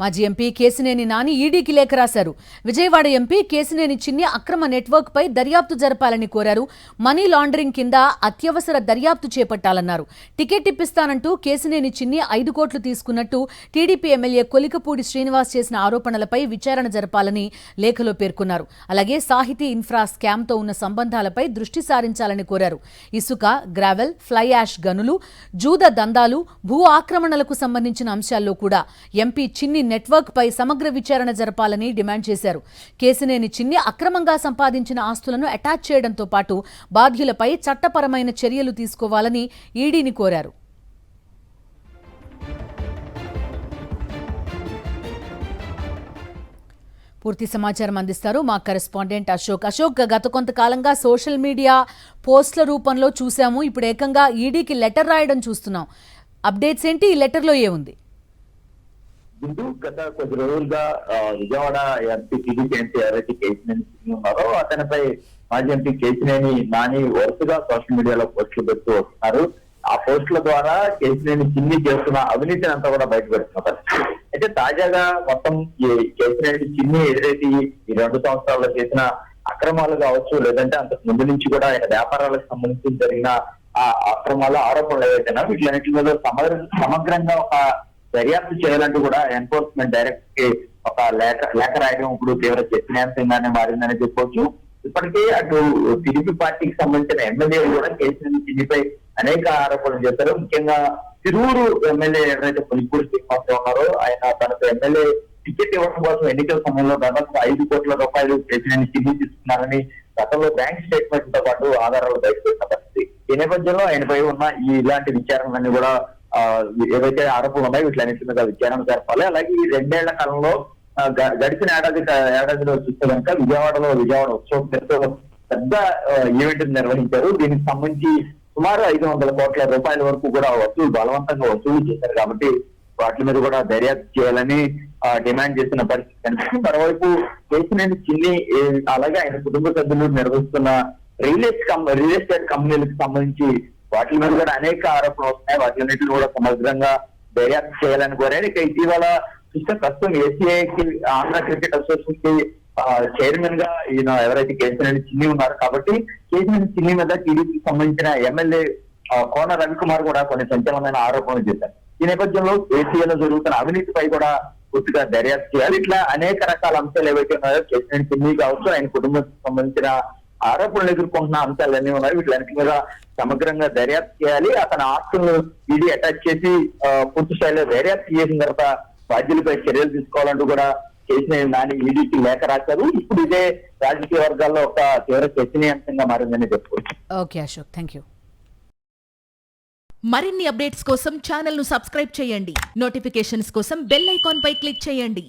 మాజీ ఎంపీ కేశినేని నాని ఈడీకి లేఖ రాశారు. విజయవాడ ఎంపీ కేశినేని చిన్ని అక్రమ నెట్వర్క్ పై దర్యాప్తు జరపాలని కోరారు. మనీ లాండరింగ్ కింద అత్యవసర దర్యాప్తు చేపట్టాలన్నారు. టికెట్ ఇప్పిస్తానంటూ కేశినేని చిన్ని 5 కోట్లు తీసుకున్నట్టు టీడీపీ ఎమ్మెల్యే కొలికపూడి శ్రీనివాస్ చేసిన ఆరోపణలపై విచారణ జరపాలని లేఖలో పేర్కొన్నారు. అలాగే సాహితీ ఇన్ఫ్రా స్కామ్తో ఉన్న సంబంధాలపై దృష్టి సారించాలని కోరారు. ఇసుక, గ్రావెల్, ఫ్లై యాష్ గనులు, జూద దందాలు, భూ ఆక్రమణలకు సంబంధించిన అంశాల్లో కూడా ఎంపీ చిన్ని నెట్వర్క్ పై సమగ్ర విచారణ జరపాలని డిమాండ్ చేశారు. కేశినేని చిన్ని అక్రమంగా సంపాదించిన ఆస్తులను అటాచ్ చేయడంతో పాటు బాధ్యులపై చట్టపరమైన చర్యలు తీసుకోవాలని ఈడీని కోరారు. పూర్తి సమాచారం అందిస్తారు మా కరెస్పాండెంట్ అశోక్. గత కొంతకాలంగా సోషల్ మీడియా పోస్టుల రూపంలో చూసాము, ఇప్పుడు ఏకంగా ఈడీకి లెటర్ రాయడం చూస్తున్నాం. అప్డేట్స్ ఏంటి? ఈ లెటర్లో ఏముంది? గత కొద్ది రోజులుగా విజయవాడ ఎంపీ టీడీపీ ఎంపీ ఎవరైతే కేశినేని ఉన్నారో అతనిపై మాజీ ఎంపీ కేశినేని నాని వరుసగా సోషల్ మీడియాలో పోస్టులు పెడుతూ వస్తున్నారు. ఆ పోస్టుల ద్వారా కేశినేని చిన్ని చేస్తున్న అవినీతిని అంతా కూడా బయటపెడుతున్నారు. అయితే తాజాగా మొత్తం ఈ కేశినేని చిన్ని ఏదైతే ఈ 2 సంవత్సరాల్లో చేసిన అక్రమాలు కావచ్చు, లేదంటే అంతకు ముందు నుంచి కూడా ఆయన వ్యాపారాలకు సంబంధించి జరిగిన ఆ అక్రమాలు, ఆరోపణలు ఏవైతే వీటిలన్నింటి మీద సమగ్రంగా ఒక దర్యాప్తు చేయాలంటూ కూడా ఎన్ఫోర్స్మెంట్ డైరెక్టర్ కి ఒక లేఖ రాయడం ఇప్పుడు తీవ్ర చర్చనీయాంశంగానే మారిందని చెప్పొచ్చు. ఇప్పటికే అటు టీడీపీ పార్టీకి సంబంధించిన ఎమ్మెల్యేలు కూడా కేసీఆర్ చిన్నిపై అనేక ఆరోపణలు చేశారు. ముఖ్యంగా తిరువురు ఎమ్మెల్యే ఎవరైతే కొలికపూడి శ్రీనివాస్ ఉన్నారో ఆయన తనకు ఎమ్మెల్యే టికెట్ ఇవ్వడం కోసం ఎన్నికల సమయంలో దాదాపు 5 కోట్ల రూపాయలు కేసీఆర్ చిన్ని తీసుకున్నారని గతంలో బ్యాంక్ స్టేట్మెంట్ తో పాటు ఆధారాలు బయటపెట్టిన పరిస్థితి. ఈ నేపథ్యంలో ఆయనపై ఉన్న ఇలాంటి విచారణలన్నీ కూడా ఏవైతే ఆరోపణలు ఉన్నాయో వీటిలన్నింటి మీద విచారణ జరపాలి. అలాగే ఈ 2 ఏళ్ల కాలంలో గడిచిన ఏడాదిలో చూస్తే కనుక విజయవాడ ఉత్సవం పేరుతో పెద్ద ఈవెంట్ నిర్వహించారు. దీనికి సంబంధించి సుమారు 500 కోట్ల రూపాయల వరకు కూడా బలవంతంగా వసూలు చేశారు. కాబట్టి వాటి మీద కూడా దర్యాప్తు చేయాలని డిమాండ్ చేసిన పరిస్థితి. మరోవైపు కేశినేని చిన్ని అలాగే ఆయన కుటుంబ సభ్యులు నిర్వహిస్తున్న రియల్ ఎస్టేట్ కంపెనీలకు సంబంధించి వాటి మీద కూడా అనేక ఆరోపణలు వస్తున్నాయి. వాటిన్నిటిని కూడా సమగ్రంగా దర్యాప్తు చేయాలని కోరారు. ఇక ఇటీవల చూస్తే ప్రస్తుతం ఏసీఐకి ఆంధ్ర క్రికెట్ అసోసియేషన్ కి చైర్మన్ గా ఈయన ఎవరైతే కేశినేని చిన్ని ఉన్నారు. కాబట్టి కేశినేని చిన్ని మీద టీడీపీకి సంబంధించిన ఎమ్మెల్యే కోన రవికుమార్ కూడా కొన్ని సంచలనమైన ఆరోపణలు చేశారు. ఈ నేపథ్యంలో ఏసీఐలో జరుగుతున్న అవినీతిపై కూడా పూర్తిగా దర్యాప్తు చేయాలి. ఇట్లా అనేక రకాల అంశాలు ఏవైతే ఉన్నాయో కేశినేని చిన్ని కావచ్చు, ఆయన కుటుంబానికి సంబంధించిన ఆరోపణలు ఎదుర్కొంటున్న అంశాలన్నీ ఉన్నాయి. వీటిలన్నిటి మీద సమగ్రంగా దర్యాప్తు చేయాలి. అతని ఆస్తులను ఈడీ అటాచ్ చేసి పూర్తి స్థాయిలో దర్యాప్తు చేసిన తర్వాత బాధ్యులపై చర్యలు తీసుకోవాలంటూ కూడా కేశినేని నాని ఈడీకి లేఖ రాశారు. ఇప్పుడు ఇదే రాజకీయ వర్గాల్లో ఒక తీవ్ర చర్చనీయాంశంగా మారిందని చెప్పుకోవచ్చు. Okay Ashok, thank you. మరిన్ని అప్డేట్స్ కోసం ఛానల్ ను సబ్స్క్రైబ్ చేయండి. నోటిఫికేషన్స్ కోసం బెల్ ఐకాన్ పై క్లిక్ చేయండి.